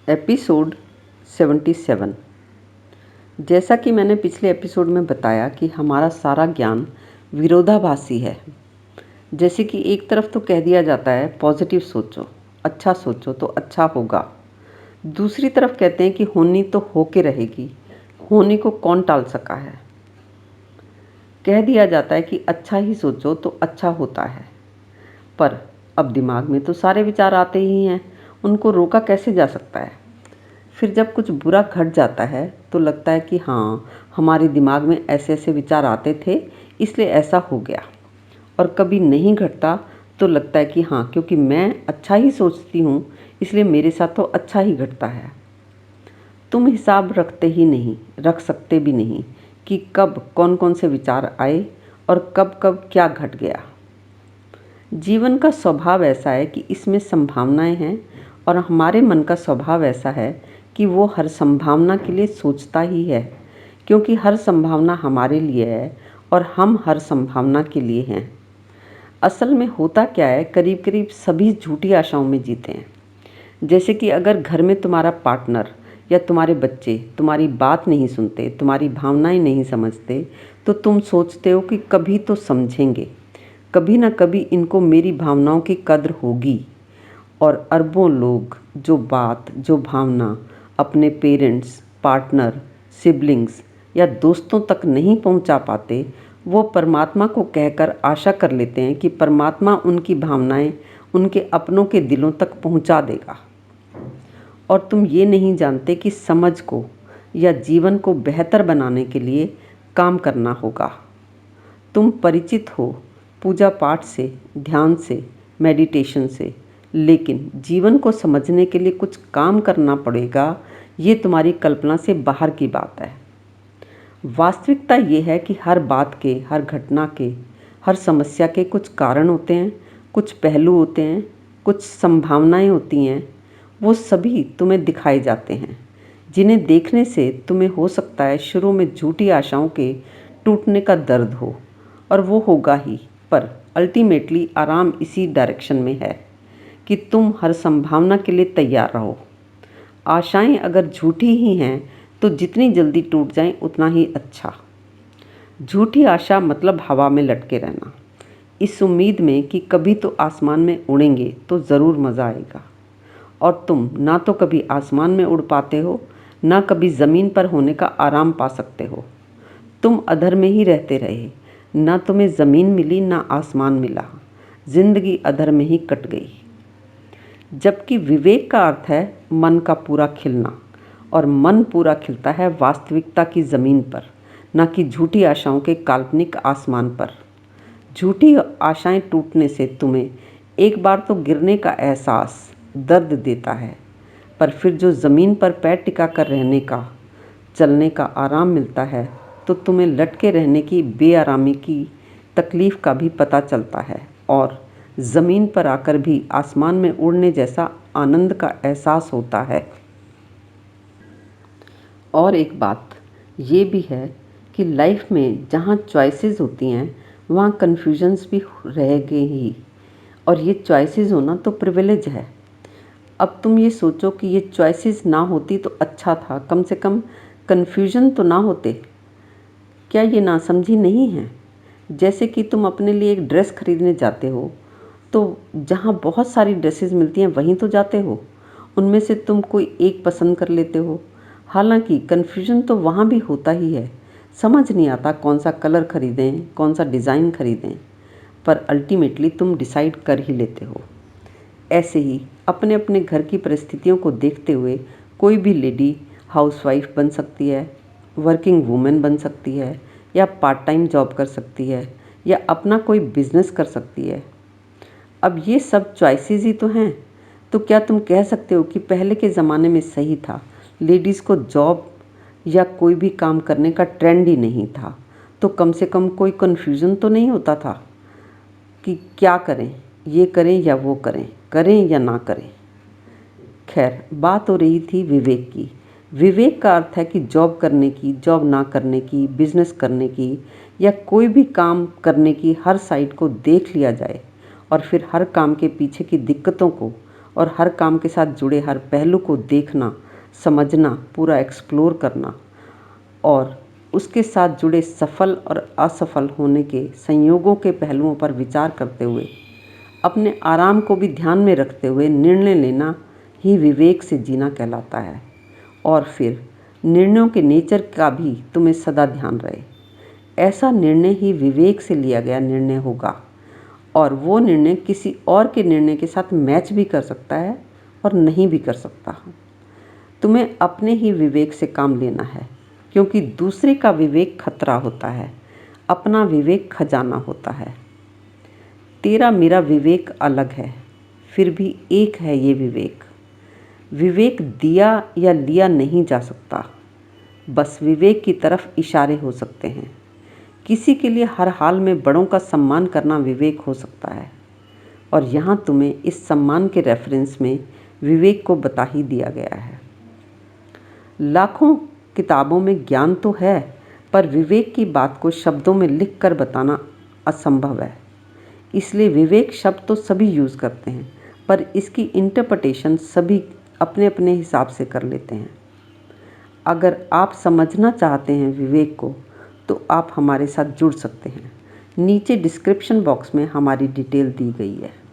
Episode 77। जैसा कि मैंने पिछले एपिसोड में बताया कि हमारा सारा ज्ञान विरोधाभासी है। जैसे कि एक तरफ तो कह दिया जाता है पॉजिटिव सोचो तो अच्छा होगा। दूसरी तरफ कहते हैं कि होनी तो होके रहेगी, होने को कौन टाल सका है। कह दिया जाता है कि अच्छा ही सोचो तो अच्छा होता है, पर अब दिमाग में तो सारे विचार आते ही हैं, उनको रोका कैसे जा सकता है। फिर जब कुछ बुरा घट जाता है तो लगता है कि हाँ, हमारे दिमाग में ऐसे ऐसे विचार आते थे इसलिए ऐसा हो गया। और कभी नहीं घटता तो लगता है कि हाँ, क्योंकि मैं अच्छा ही सोचती हूँ इसलिए मेरे साथ तो अच्छा ही घटता है। तुम हिसाब रखते ही नहीं, रख सकते भी नहीं कि कब कौन कौन से विचार आए और कब कब क्या घट गया। जीवन का स्वभाव ऐसा है कि इसमें संभावनाएं हैं और हमारे मन का स्वभाव ऐसा है कि वो हर संभावना के लिए सोचता ही है, क्योंकि हर संभावना हमारे लिए है और हम हर संभावना के लिए हैं। असल में होता क्या है, करीब करीब सभी झूठी आशाओं में जीते हैं। जैसे कि अगर घर में तुम्हारा पार्टनर या तुम्हारे बच्चे तुम्हारी बात नहीं सुनते, तुम्हारी भावनाएं नहीं समझते, तो तुम सोचते हो कि कभी तो समझेंगे, कभी ना कभी इनको मेरी भावनाओं की कद्र होगी। और अरबों लोग जो भावना अपने पेरेंट्स, पार्टनर, सिबलिंग्स या दोस्तों तक नहीं पहुंचा पाते, वो परमात्मा को कहकर आशा कर लेते हैं कि परमात्मा उनकी भावनाएं उनके अपनों के दिलों तक पहुंचा देगा। और तुम ये नहीं जानते कि समझ को या जीवन को बेहतर बनाने के लिए काम करना होगा। तुम परिचित हो पूजा पाठ से, ध्यान से, मेडिटेशन से, लेकिन जीवन को समझने के लिए कुछ काम करना पड़ेगा, ये तुम्हारी कल्पना से बाहर की बात है। वास्तविकता ये है कि हर बात के, हर घटना के, हर समस्या के कुछ कारण होते हैं, कुछ पहलू होते हैं, कुछ संभावनाएं होती हैं। वो सभी तुम्हें दिखाए जाते हैं, जिन्हें देखने से तुम्हें हो सकता है शुरू में झूठी आशाओं के टूटने का दर्द हो, और वो होगा ही, पर अल्टीमेटली आराम इसी डायरेक्शन में है कि तुम हर संभावना के लिए तैयार रहो। आशाएं अगर झूठी ही हैं तो जितनी जल्दी टूट जाएं उतना ही अच्छा। झूठी आशा मतलब हवा में लटके रहना, इस उम्मीद में कि कभी तो आसमान में उड़ेंगे तो ज़रूर मज़ा आएगा। और तुम ना तो कभी आसमान में उड़ पाते हो, ना कभी ज़मीन पर होने का आराम पा सकते हो। तुम अधर में ही रहते रहे, ना तुम्हें ज़मीन मिली ना आसमान मिला, जिंदगी अधर में ही कट गई। जबकि विवेक का अर्थ है मन का पूरा खिलना, और मन पूरा खिलता है वास्तविकता की ज़मीन पर, ना कि झूठी आशाओं के काल्पनिक आसमान पर। झूठी आशाएं टूटने से तुम्हें एक बार तो गिरने का एहसास दर्द देता है, पर फिर जो ज़मीन पर पैर टिका कर रहने का, चलने का आराम मिलता है, तो तुम्हें लटके रहने की बेआरामी की तकलीफ़ का भी पता चलता है, और ज़मीन पर आकर भी आसमान में उड़ने जैसा आनंद का एहसास होता है। और एक बात ये भी है कि लाइफ में जहाँ चॉइसेस होती हैं वहाँ कन्फ्यूजन्स भी रहेंगे ही, और ये चॉइसेस होना तो प्रिविलेज है। अब तुम ये सोचो कि ये चॉइसेस ना होती तो अच्छा था, कम से कम कन्फ्यूजन तो ना होते। क्या ये नासमझी नहीं है? जैसे कि तुम अपने लिए एक ड्रेस खरीदने जाते हो, तो जहाँ बहुत सारी ड्रेसेस मिलती हैं वहीं तो जाते हो, उनमें से तुम कोई एक पसंद कर लेते हो। हालांकि कन्फ्यूजन तो वहाँ भी होता ही है, समझ नहीं आता कौन सा कलर खरीदें, कौन सा डिज़ाइन खरीदें, पर अल्टीमेटली तुम डिसाइड कर ही लेते हो। ऐसे ही अपने अपने घर की परिस्थितियों को देखते हुए कोई भी लेडी हाउसवाइफ बन सकती है, वर्किंग वूमेन बन सकती है, या पार्ट टाइम जॉब कर सकती है, या अपना कोई बिजनेस कर सकती है। अब ये सब चॉइसेस ही तो हैं। तो क्या तुम कह सकते हो कि पहले के ज़माने में सही था, लेडीज़ को जॉब या कोई भी काम करने का ट्रेंड ही नहीं था, तो कम से कम कोई कन्फ्यूज़न तो नहीं होता था कि क्या करें, ये करें या वो करें, करें या ना करें। खैर, बात हो रही थी विवेक की। विवेक का अर्थ है कि जॉब करने की, जॉब ना करने की, बिजनेस करने की, या कोई भी काम करने की हर साइड को देख लिया जाए, और फिर हर काम के पीछे की दिक्कतों को और हर काम के साथ जुड़े हर पहलू को देखना, समझना, पूरा एक्सप्लोर करना और उसके साथ जुड़े सफल और असफल होने के संयोगों के पहलुओं पर विचार करते हुए अपने आराम को भी ध्यान में रखते हुए निर्णय लेना ही विवेक से जीना कहलाता है। और फिर निर्णयों के नेचर का भी तुम्हें सदा ध्यान रहे। ऐसा निर्णय ही विवेक से लिया गया निर्णय होगा और वो निर्णय किसी और के निर्णय के साथ मैच भी कर सकता है और नहीं भी कर सकता। तुम्हें अपने ही विवेक से काम लेना है, क्योंकि दूसरे का विवेक खतरा होता है, अपना विवेक खजाना होता है। तेरा मेरा विवेक अलग है, फिर भी एक है ये विवेक। विवेक दिया या लिया नहीं जा सकता, बस विवेक की तरफ इशारे हो सकते हैं। किसी के लिए हर हाल में बड़ों का सम्मान करना विवेक हो सकता है, और यहाँ तुम्हें इस सम्मान के रेफरेंस में विवेक को बता ही दिया गया है। लाखों किताबों में ज्ञान तो है, पर विवेक की बात को शब्दों में लिख कर बताना असंभव है। इसलिए विवेक शब्द तो सभी यूज़ करते हैं, पर इसकी इंटरप्रिटेशन सभी अपने अपने हिसाब से कर लेते हैं। अगर आप समझना चाहते हैं विवेक को, तो आप हमारे साथ जुड़ सकते हैं। नीचे डिस्क्रिप्शन बॉक्स में हमारी डिटेल दी गई है।